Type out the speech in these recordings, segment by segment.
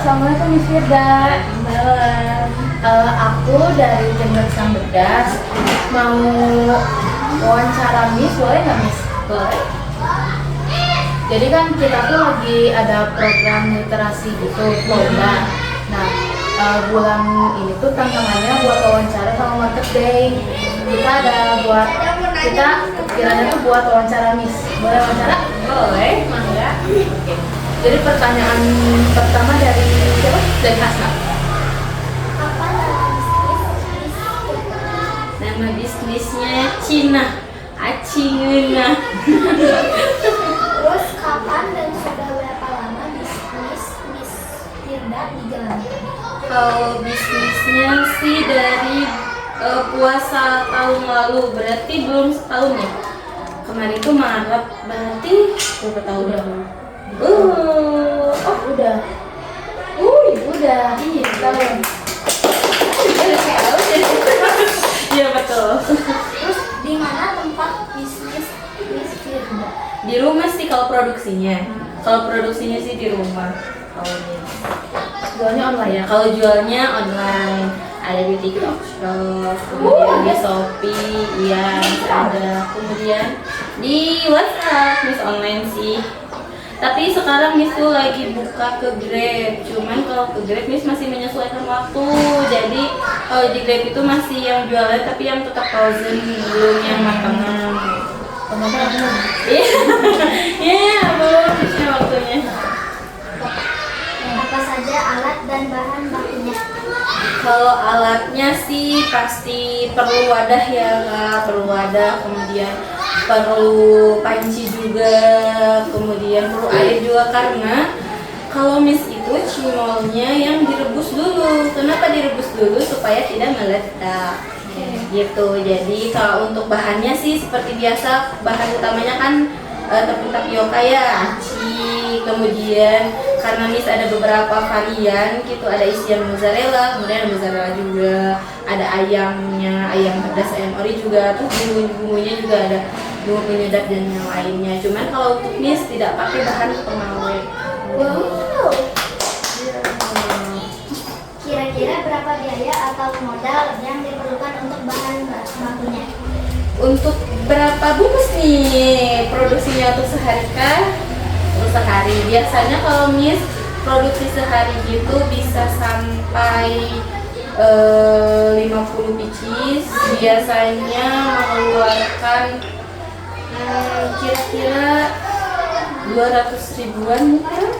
Assalamualaikum Miss Firda. Malam. Aku dari Jember Sambedas mau wawancara Miss, boleh nggak Miss? Boleh. Jadi kan kita tuh lagi ada program literasi gitu, lomba. Nah, bulan ini tuh tantangannya buat wawancara sama market day. Kita kiranya tuh buat wawancara Miss. Boleh wawancara? Boleh, mangga. Oke. Jadi pertanyaan pertama dari siapa? Dari Hasna. Apa nama bisnis? Nama bisnisnya Cina. Acinguna. Terus kapan dan sudah berapa lama bisnis Miss Firda dijalankan? Kalau bisnisnya sih dari puasa tahun lalu, berarti belum setahun ya. Kemarin itu Maret, berarti berapa tahun lalu? Udah. Udah. Iya. Tahun. Iya betul. Terus di mana tempat bisnis Miss Firda? Di rumah sih kalau produksinya. Kalau produksinya sih di rumah. Kalau ini. Jualnya online. Ya, kalau jualnya online ada di TikTok Shop, kemudian di Shopee, iya ada, kemudian di WhatsApp Miss online sih. Tapi sekarang Miss tuh lagi buka ke Grab, cuman kalau ke Grab Miss masih menyesuaikan waktu. Jadi kalau di Grab itu masih yang jualan tapi yang tetap frozen, belum yang matangan. Iya, iya belum Missnya waktunya. Apa saja alat dan bahan bakunya? Kalau alatnya sih pasti perlu wadah ya Kak, perlu wadah, kemudian perlu panci juga, kemudian perlu air juga karena kalau Miss itu cimolnya yang direbus dulu. Kenapa direbus dulu? Supaya tidak meledak. Gitu. Jadi kalau untuk bahannya sih seperti biasa, bahan utamanya kan tepung tapioka ya, aci, kemudian karena Miss ada beberapa varian gitu, ada isian mozzarella, kemudian ada mozzarella juga, ada ayamnya, ayam pedas, ayam ori juga, tuh bumbunya juga ada bumbu penyedap dan yang lainnya. Cuman kalau untuk Miss tidak pakai bahan pengawet. Wow. Kira-kira berapa biaya atau modal yang diperlukan untuk bahan bakunya? Untuk berapa bungkus nih produksinya untuk sehari kah? Untuk sehari. Biasanya kalau Miss produksi sehari gitu bisa sampai 50 pieces. Biasanya mengeluarkan kira-kira 200 ribuan mungkin.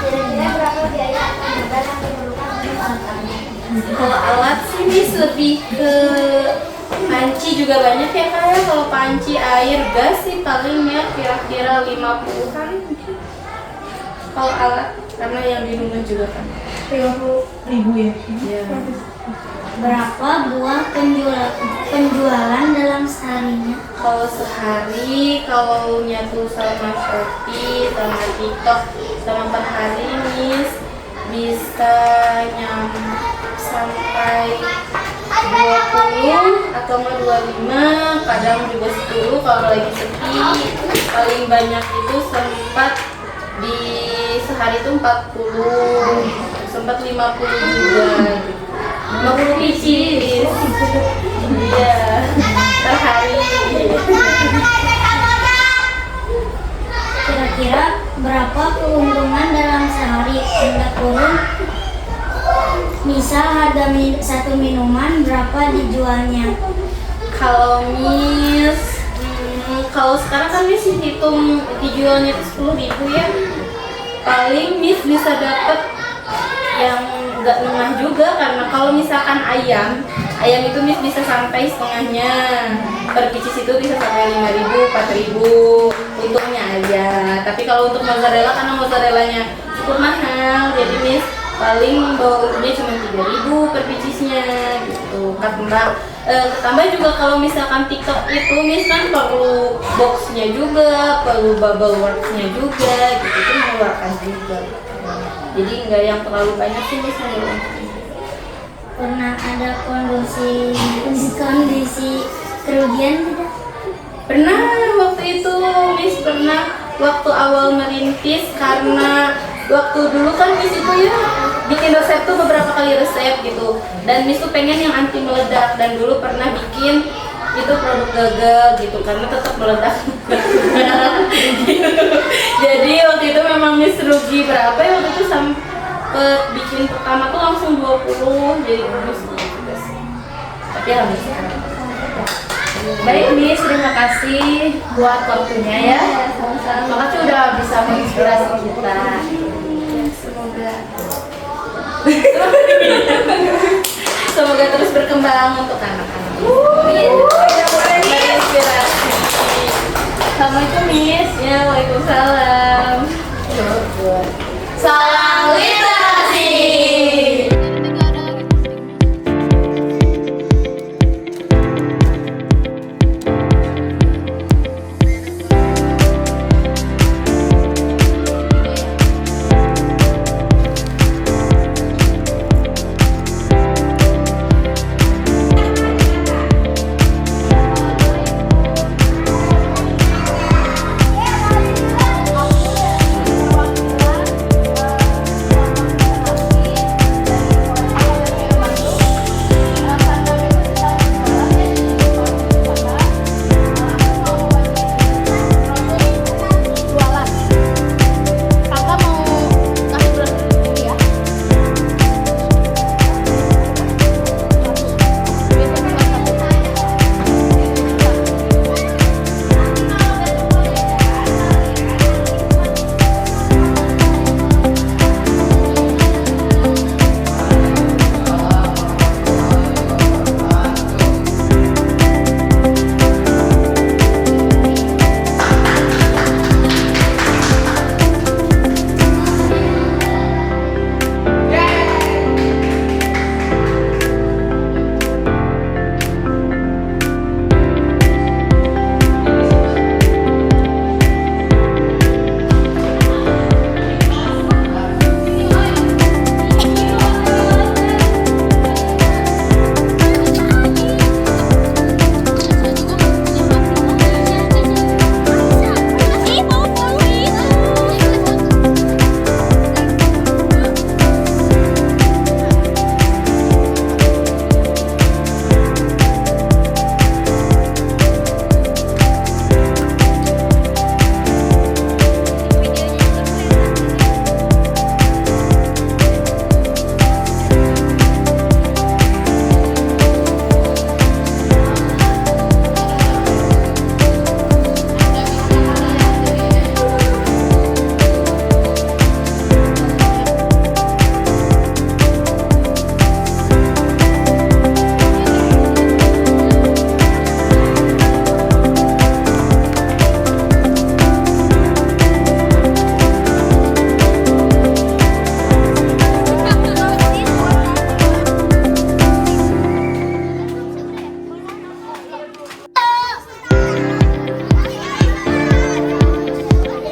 Kira-kira berapa biaya atau modal yang diperlukan untuk alat-alatnya? Kalau alat sih Miss lebih ke panci juga banyak ya Kak ya. Kalau panci, air, gas sih paling ya kira-kira 50-an mungkin. Kalau alat karena yang di rumah juga kan 50.000 ya. ya. Berapa buah penjualan dalam seharinya? Kalau sehari, kalau nyatu sama Shopee, sama TikTok, sama per hari Miss bisa sampai 20 atau enggak 25, kadang juga 10 kalau lagi sepi. Paling banyak itu sempat di sehari itu 40, sempat 50 juga gitu. 50 pieces. Iya, per hari. Kira-kira berapa keuntungan dalam sehari? Anda turun. Misal harga satu minuman berapa dijualnya? Kalau Miss, kalau sekarang kan Miss hitung dijualnya itu 10.000 ya. Paling Miss bisa dapat yang nggak nengah juga karena kalau misalkan ayam itu Miss bisa sampai setengahnya, per pieces itu bisa sampai 5.000, 4.000 untungnya aja. Tapi kalau untuk mozzarella karena mozzarellanya cukup mahal, jadi Miss paling bawa untungnya cuma 3.000 per piecesnya gitu. Tambah juga kalau misalkan TikTok itu Miss kan perlu boxnya juga, perlu bubble wrapnya juga gitu, itu mengeluarkan juga. Jadi nggak yang terlalu banyak sih Miss menurut. Pernah ada kondisi kerugian tidak? Pernah waktu itu Miss pernah waktu awal merintis karena waktu dulu kan Miss itu ya bikin resep tuh beberapa kali resep gitu, dan Miss tuh pengen yang anti meledak, dan dulu pernah bikin itu produk gagal gitu karena tetap meledak. Jadi waktu itu memang Miss rugi berapa ya waktu itu, sampai bikin pertama tuh langsung 20, jadi Miss juga sih. Tapi alhamdulillah. Baik Miss, terima kasih buat waktunya ya. Sama-sama. Makasih udah bisa menginspirasi kita. Semoga terus berkembang untuk anak-anak. Inspirasi. Assalamualaikum Miss. Ya, waalaikumsalam. Salam literasi.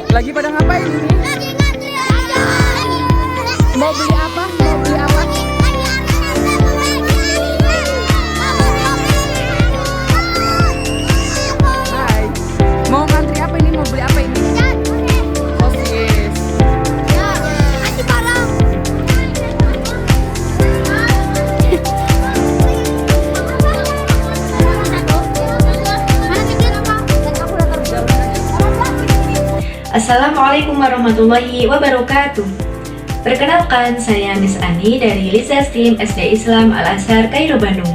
Lagi pada ngapain ini? Mau beli apa? Mau beli apa? Hai. Mau ngantri apa ini? Mau beli apa ini? Sosis. Assalamualaikum warahmatullahi wabarakatuh. Perkenalkan, saya Miss Ani dari Lisa Steam SD Islam Al-Azhar Kairo Bandung.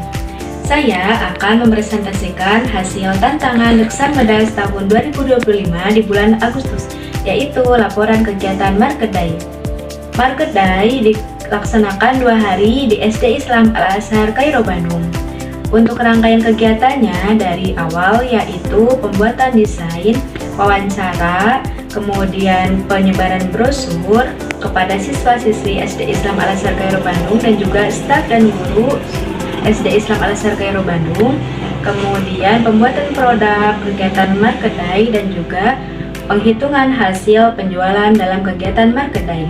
Saya akan mempresentasikan hasil tantangan Leksanmedas tahun 2025 di bulan Agustus, yaitu laporan kegiatan Market Day. Market Day dilaksanakan 2 hari di SD Islam Al-Azhar Kairo Bandung. Untuk rangkaian kegiatannya dari awal yaitu pembuatan desain, wawancara, kemudian penyebaran brosur kepada siswa-siswi SD Islam Al-Azhar Kairo Bandung dan juga staf dan guru SD Islam Al-Azhar Kairo Bandung, kemudian pembuatan produk kegiatan Market Day dan juga penghitungan hasil penjualan dalam kegiatan Market Day.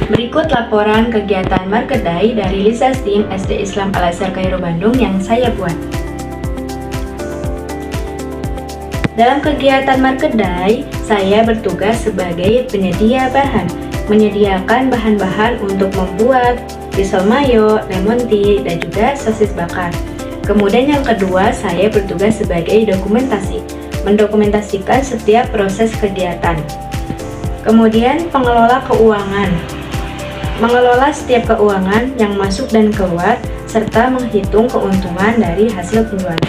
Berikut laporan kegiatan Market Day dari Lisa Steam SD Islam Al-Azhar Kairo Bandung yang saya buat. Dalam kegiatan Market Day, saya bertugas sebagai penyedia bahan, menyediakan bahan-bahan untuk membuat risol mayo, lemon tea, dan juga sosis bakar. Kemudian yang kedua, saya bertugas sebagai dokumentasi, mendokumentasikan setiap proses kegiatan. Kemudian pengelola keuangan, mengelola setiap keuangan yang masuk dan keluar, serta menghitung keuntungan dari hasil penjualan.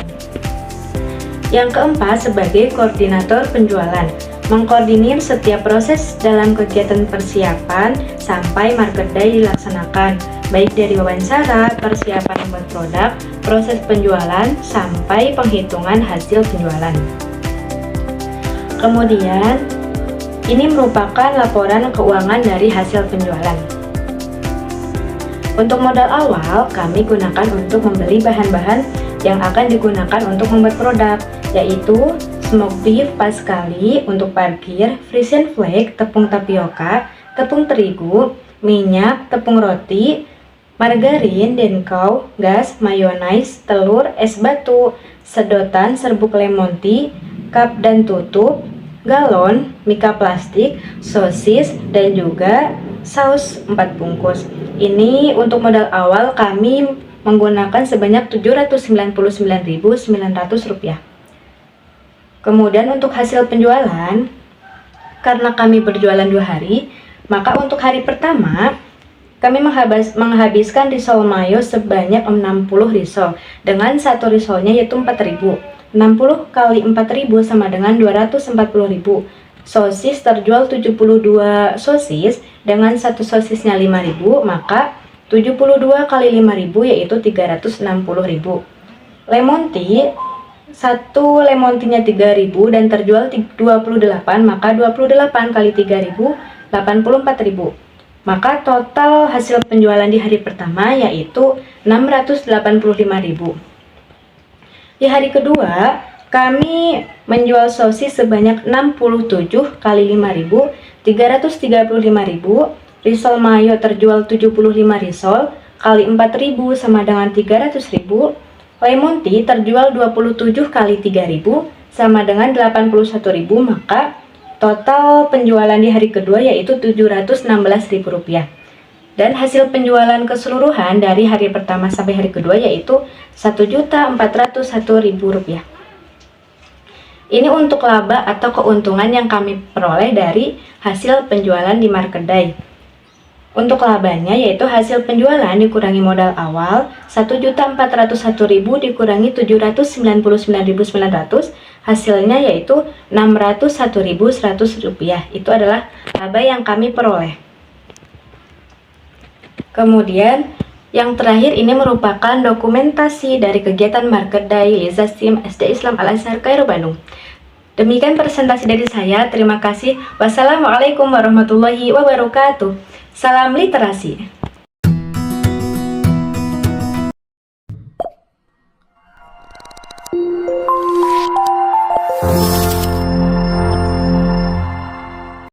Yang keempat, sebagai koordinator penjualan, mengkoordinir setiap proses dalam kegiatan persiapan sampai Market Day dilaksanakan, baik dari wawancara, persiapan membuat produk, proses penjualan, sampai penghitungan hasil penjualan. Kemudian, ini merupakan laporan keuangan dari hasil penjualan. Untuk modal awal, kami gunakan untuk membeli bahan-bahan yang akan digunakan untuk membuat produk, yaitu smoked beef pas kali untuk parkir, Frisian flake, tepung tapioka, tepung terigu, minyak, tepung roti, margarin, denkau, gas, mayonaise, telur, es batu, sedotan, serbuk lemon tea, cup dan tutup, galon, mika plastik, sosis, dan juga saus 4 bungkus. Ini untuk modal awal kami menggunakan sebanyak Rp799.900. Kemudian untuk hasil penjualan, karena kami berjualan 2 hari, maka untuk hari pertama kami menghabiskan risol mayo sebanyak 60 risol dengan satu risolnya yaitu 4.000. 60 kali 4.000 sama dengan 240.000. Sosis terjual 72 sosis dengan satu sosisnya 5.000, maka 72 kali 5.000 yaitu 360.000. Lemon tea, satu lemon tea-nya 3.000 dan terjual 28, maka 28 kali 3.000 84.000. Maka total hasil penjualan di hari pertama yaitu 685.000. Di hari kedua, kami menjual sosis sebanyak 67 kali 5.000, 335.000. Risol mayo terjual 75 risol kali 4.000 sama dengan 300.000. Lemon tea terjual 27 kali 3.000 sama dengan 81.000, maka total penjualan di hari kedua yaitu Rp716.000. Dan hasil penjualan keseluruhan dari hari pertama sampai hari kedua yaitu Rp1.401.000. Ini untuk laba atau keuntungan yang kami peroleh dari hasil penjualan di Market Day. Untuk labanya yaitu hasil penjualan dikurangi modal awal Rp1.401.000 dikurangi Rp799.900, hasilnya yaitu Rp601.100. Itu adalah laba yang kami peroleh. Kemudian yang terakhir ini merupakan dokumentasi dari kegiatan Market Day Liza STIM SD Islam Al-Azhar Kairo Bandung. Demikian presentasi dari saya. Terima kasih. Wassalamualaikum warahmatullahi wabarakatuh. Salam literasi.